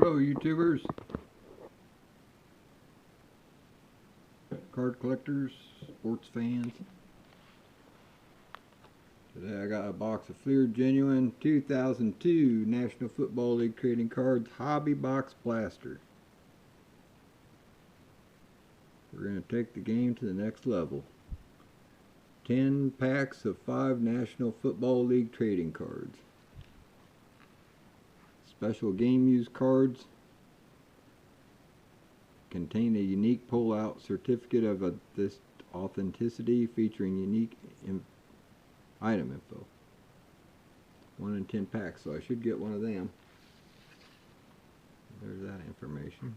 Hello YouTubers, card collectors, sports fans. Today I got a box of Fleer Genuine 2002 National Football League Trading Cards Hobby Box Blaster. We're going to take the game to the next level. 10 packs of 5 National Football League trading cards. Special game used cards contain a unique pull-out certificate of this authenticity featuring unique item info. 1 in 10 packs, so I should get one of them. There's that information.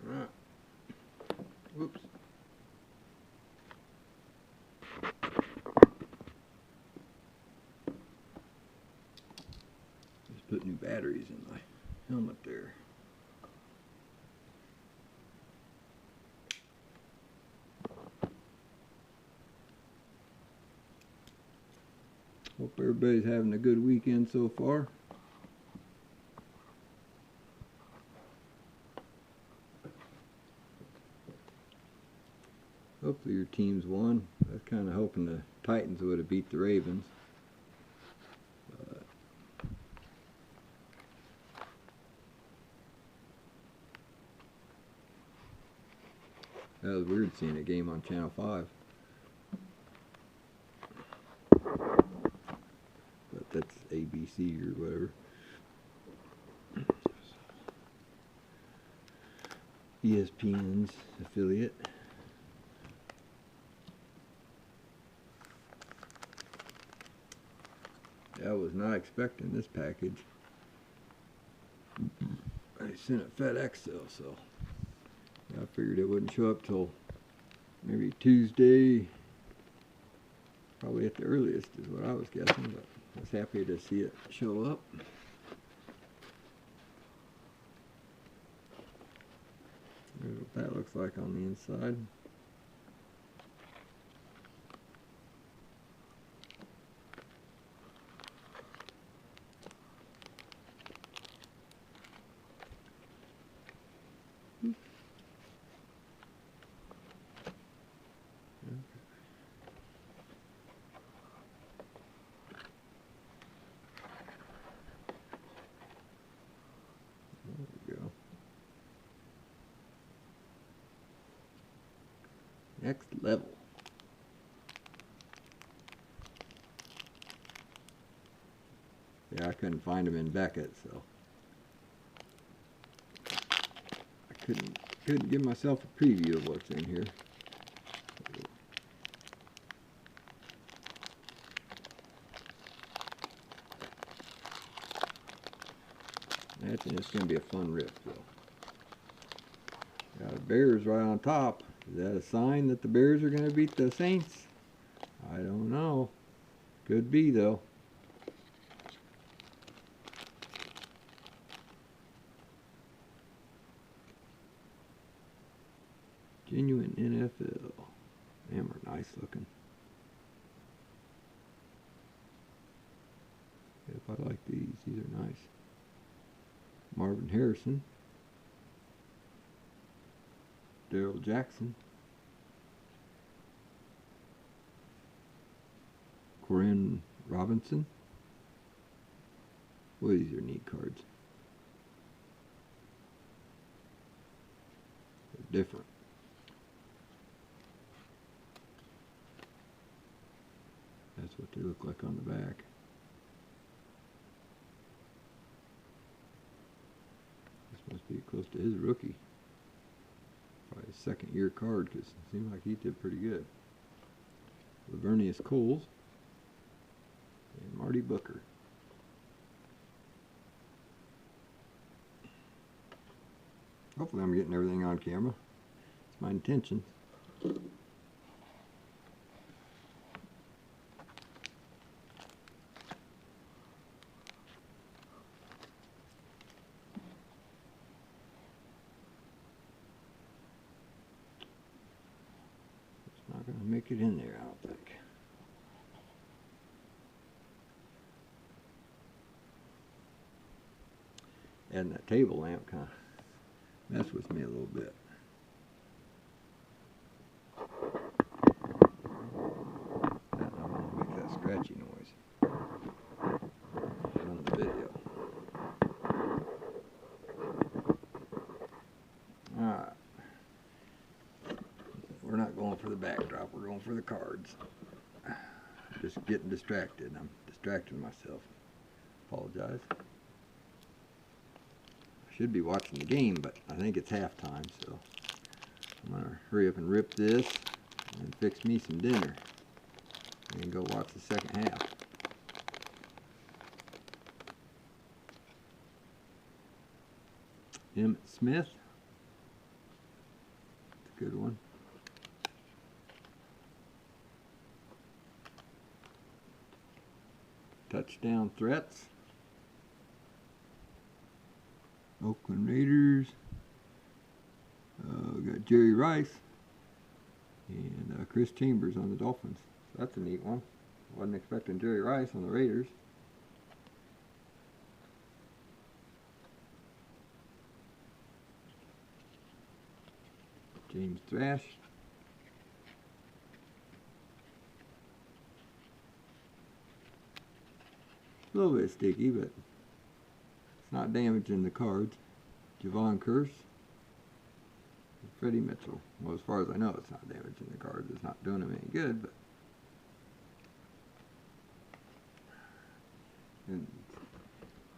Alright. Whoops. Just put new batteries in my helmet there. Hope everybody's having a good weekend so far. Hopefully your team's won. I was kind of hoping the Titans would have beat the Ravens. But that was weird seeing a game on Channel 5. But that's ABC or whatever. ESPN's affiliate. I was not expecting this package. I sent it FedEx though, so I figured it wouldn't show up till maybe Tuesday, probably at the earliest is what I was guessing, but I was happy to see it show up. Here's what that looks like on the inside. There we go. Next level. Yeah, I couldn't find them in Beckett, so I couldn't give myself a preview of what's in here. It's going to be a fun rip, though. Got the Bears right on top. Is that a sign that the Bears are going to beat the Saints? I don't know. Could be, though. Genuine NFL. Them are nice looking. If I like these are nice. Marvin Harrison. Daryl Jackson. Corinne Robinson. Well, these are neat cards. They're different. That's what they look like on the back. This must be close to his rookie. Probably his second year card, because it seemed like he did pretty good. Lavernius Coles and Marty Booker. Hopefully I'm getting everything on camera. It's my intention. It's not going to make it in there, I don't think. And that table lamp kind of messed with me a little bit. I don't want to make that scratchy noise on the video. Alright. We're not going for the backdrop, we're going for the cards. Just getting distracted. I'm distracting myself. Apologize. I should be watching the game, but I think it's halftime, so I'm going to hurry up and rip this and fix me some dinner and go watch the second half. Emmett Smith. That's a good one. Touchdown threats. Oakland Raiders. We got Jerry Rice and Chris Chambers on the Dolphins. So that's a neat one. Wasn't expecting Jerry Rice on the Raiders. James Thrash. A little bit sticky, but it's not damaging the cards. Javon Curse. Freddie Mitchell. Well, as far as I know, it's not damaging the cards. It's not doing them any good, but it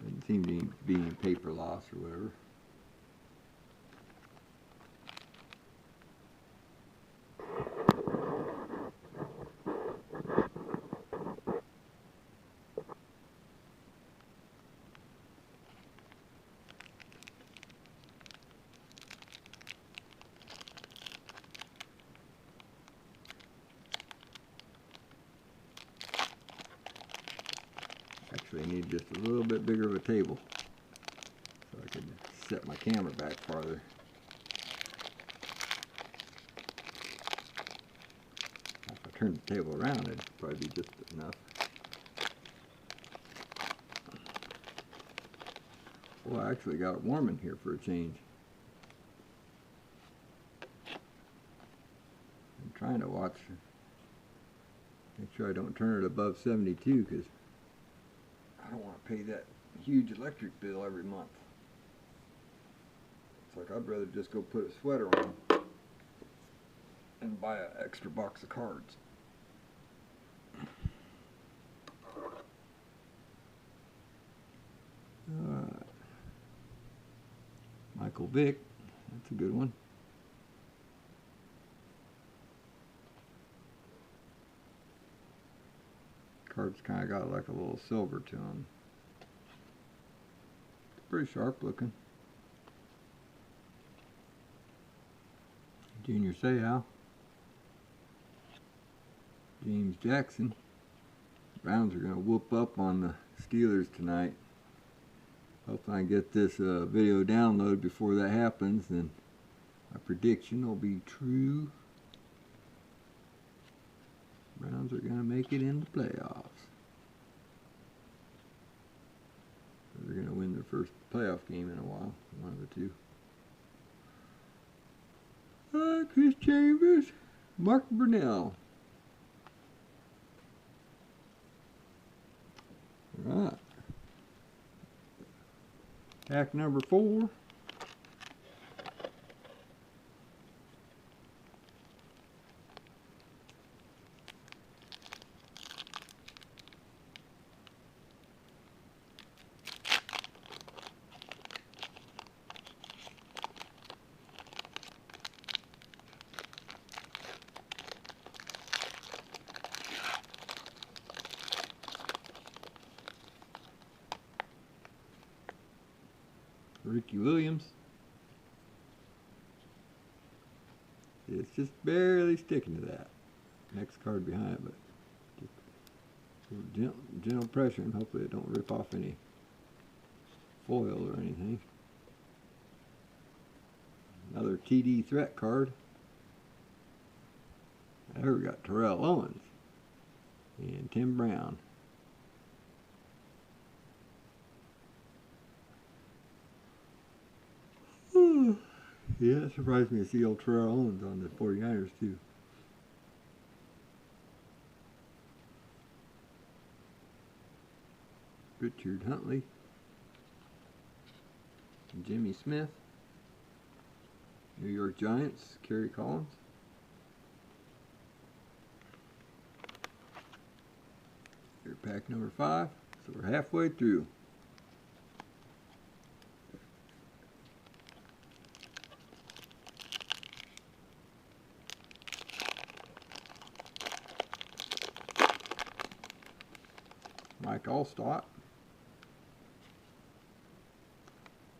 doesn't seem to be any paper loss or whatever. Actually, I need just a little bit bigger of a table so I can set my camera back farther. If I turn the table around, it'd probably be just enough. Well, I actually got it warm in here for a change. I'm trying to watch, make sure I don't turn it above 72 because I don't want to pay that huge electric bill every month. It's like I'd rather just go put a sweater on and buy an extra box of cards. Michael Vick, that's a good one. Cards kind of got like a little silver to them. Pretty sharp looking. Junior Seau. James Jackson. Browns are going to whoop up on the Steelers tonight. Hopefully I can get this video downloaded before that happens, and my prediction will be true. Browns are going to make it in the playoffs. They're going to win their first playoff game in a while, one of the two. Chris Chambers, Mark Brunell. All right. Pack number 4. Ricky Williams. It's just barely sticking to that. Next card behind, but just gentle pressure, and hopefully it don't rip off any foil or anything. Another TD threat card. There we got Terrell Owens and Tim Brown. Yeah, it surprised me to see old Terrell Owens on the 49ers too. Richard Huntley. Jimmy Smith. New York Giants, Kerry Collins. Here, pack number 5. So we're halfway through. Mike Allstott.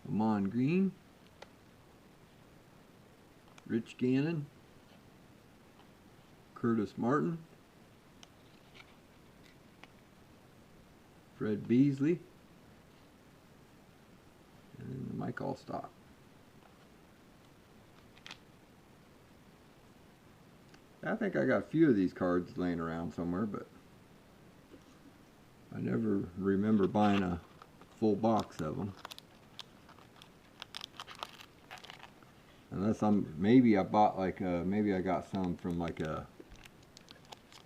Amon Green. Rich Gannon. Curtis Martin. Fred Beasley. And Mike Allstott. I think I got a few of these cards laying around somewhere, but I never remember buying a full box of them. Unless maybe I bought like maybe I got some from like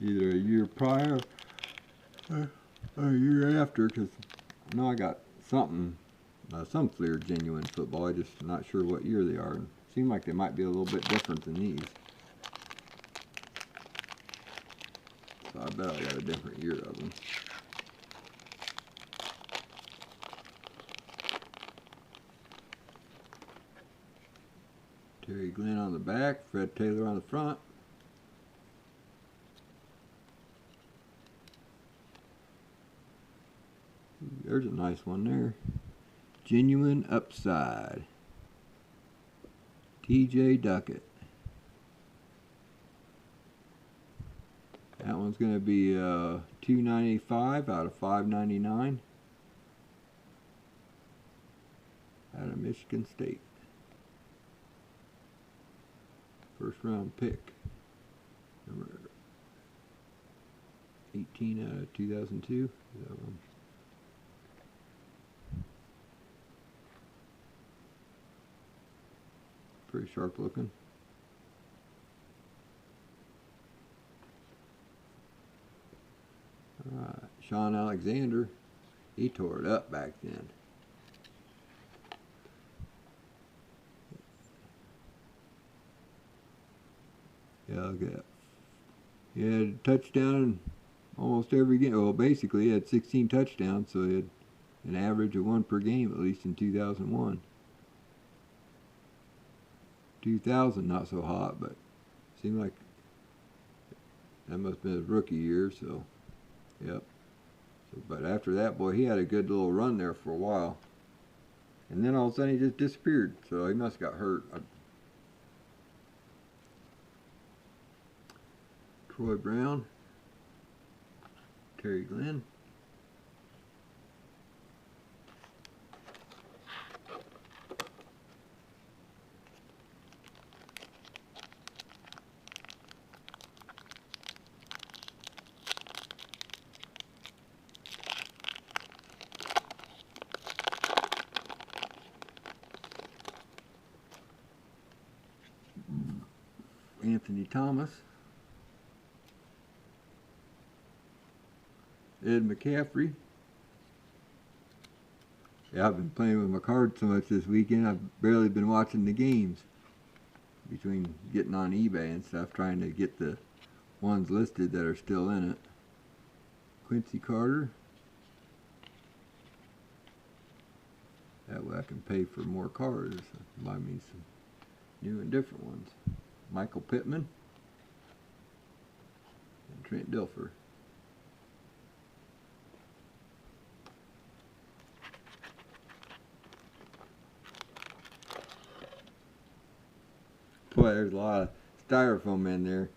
either a year prior or a year after, because I know I got something, some Fleer genuine football. I just not sure what year they are. Seem like they might be a little bit different than these. So I bet I got a different year of them. Terry Glenn on the back, Fred Taylor on the front. There's a nice one there. Genuine Upside. TJ Duckett. That one's going to be $2.95 out of $5.99 out of Michigan State. First round pick. Number 18 out of 2002. That one. Pretty sharp looking. Alright, Sean Alexander. He tore it up back then. Yeah, look at that. He had a touchdown in almost every game. Well, basically, he had 16 touchdowns, so he had an average of 1 per game, at least in 2001. 2000, not so hot, but seemed like that must have been his rookie year, so, yep. So, but after that, boy, he had a good little run there for a while. And then all of a sudden he just disappeared, so he must have got hurt. Troy Brown, Terry Glenn, Anthony Thomas, Ed McCaffrey. Yeah, I've been playing with my cards so much this weekend, I've barely been watching the games. Between getting on eBay and stuff, trying to get the ones listed that are still in it. Quincy Carter. That way I can pay for more cards. Buy me some new and different ones. Michael Pittman. And Trent Dilfer. Boy, there's a lot of styrofoam in there.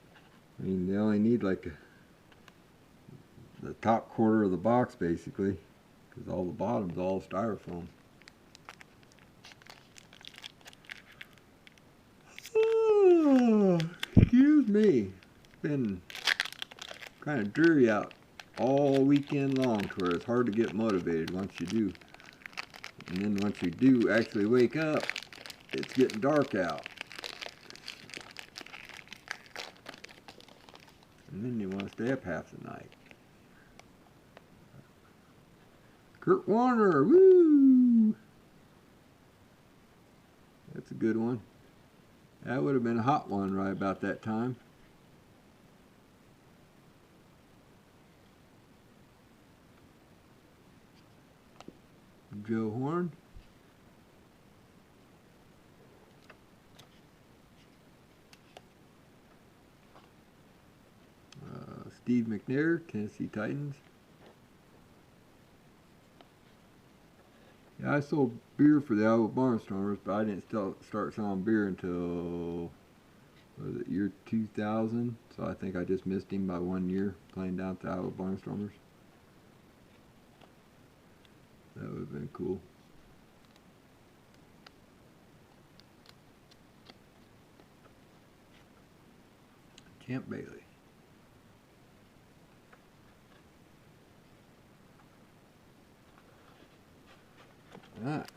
I mean, they only need like the top quarter of the box, basically, because all the bottom's all styrofoam. Oh, excuse me. It's been kind of dreary out all weekend long, to where it's hard to get motivated once you do. And then once you do actually wake up, it's getting dark out. And then you want to stay up half the night. Kurt Warner, woo! That's a good one. That would have been a hot one right about that time. Joe Horn. Steve McNair, Tennessee Titans. Yeah, I sold beer for the Iowa Barnstormers, but I didn't start selling beer until, was it year 2000? So I think I just missed him by 1 year playing down at the Iowa Barnstormers. That would have been cool. Champ Bailey. Alright.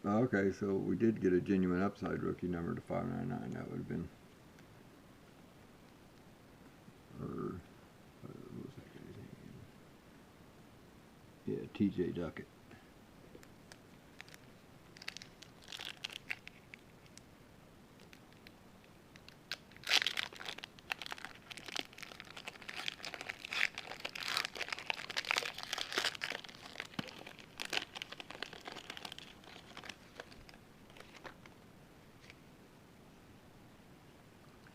Okay, so we did get a genuine upside rookie number to 599. That would have been, or what was that guy's name? Yeah, T.J. Duckett.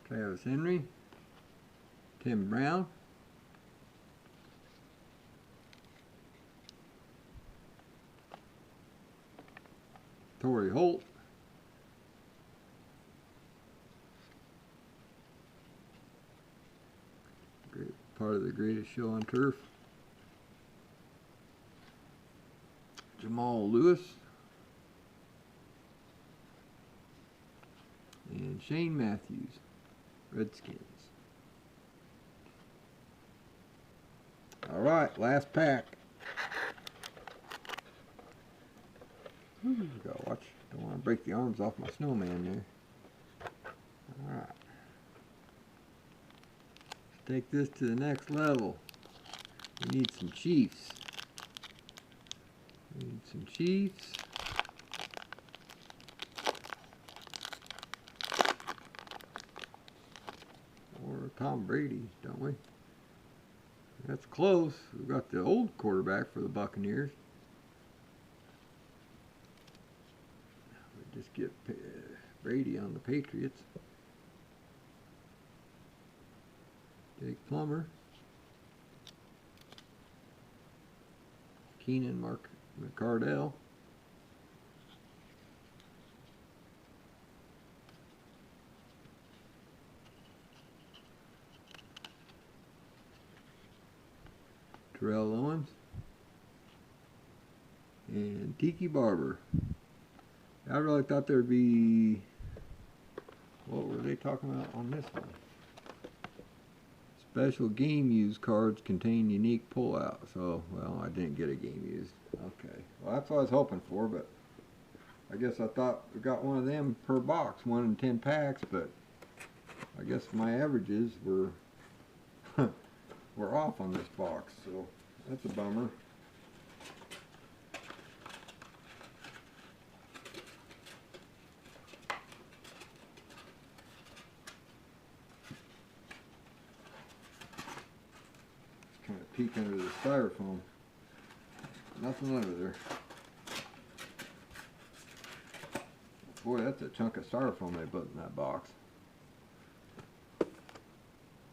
Travis Henry, Tim Brown, Torrey Holt, great part of the greatest show on turf, Jamal Lewis, and Shane Matthews, Redskins. All right, last pack. Gotta watch. Don't want to break the arms off my snowman there. All right. Let's take this to the next level. We need some Chiefs. We need some Chiefs. Or Tom Brady, don't we? That's close. We've got the old quarterback for the Buccaneers. We just get Brady on the Patriots. Jake Plummer. Keenan McCardell. Terrell Owens, and Tiki Barber. I really thought there'd be, what were they talking about on this one? Special game used cards contain unique pullout. So, well, I didn't get a game used. Okay, well that's what I was hoping for, but I guess I thought we got one of them per box, 1 in 10 packs, but I guess my averages were we're off on this box, so that's a bummer. Just kind of peek under the styrofoam. Nothing under there. Boy, that's a chunk of styrofoam they put in that box.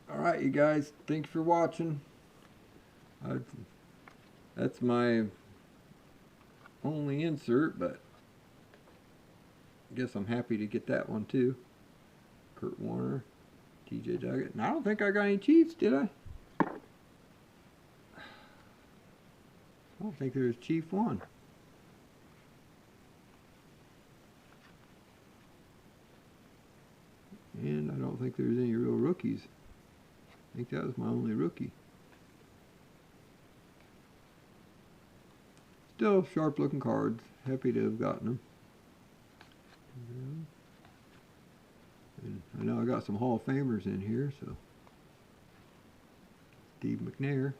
Alright, you guys, thanks for watching. That's my only insert, but I guess I'm happy to get that one too. Kurt Warner, T.J. Duckett. And I don't think I got any Chiefs, did I? I don't think there's Chief 1. And I don't think there's any real rookies. I think that was my only rookie. still sharp looking cards. Happy to have gotten them. And I know I got some Hall of Famers in here, so Steve McNair.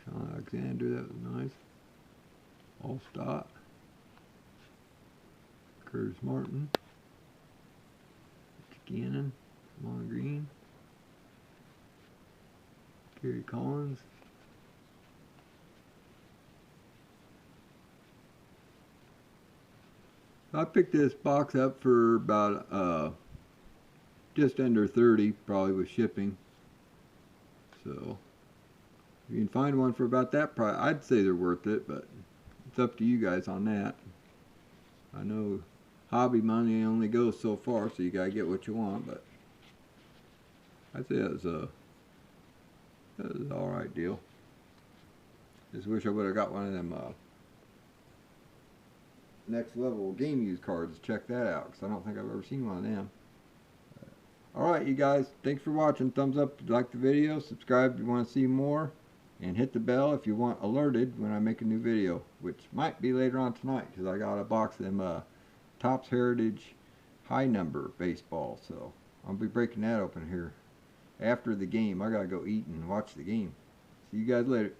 Sean Alexander, that was nice. Allstott. Curtis Martin. Gannon. Lon Green. Gary Collins. I picked this box up for about just under 30, probably with shipping. So if you can find one for about that price, I'd say they're worth it, but it's up to you guys on that. I know hobby money only goes so far, so you gotta get what you want, but I'd say that was an alright deal. Just wish I would have got one of them next level game use cards. Check that out, because I don't think I've ever seen one of them. Alright, you guys, thanks for watching. Thumbs up if you like the video, subscribe if you want to see more, and hit the bell if you want alerted when I make a new video, which might be later on tonight, because I got a box of them Topps Heritage high number baseball, so I'll be breaking that open here after the game. I gotta go eat and watch the game. See you guys later.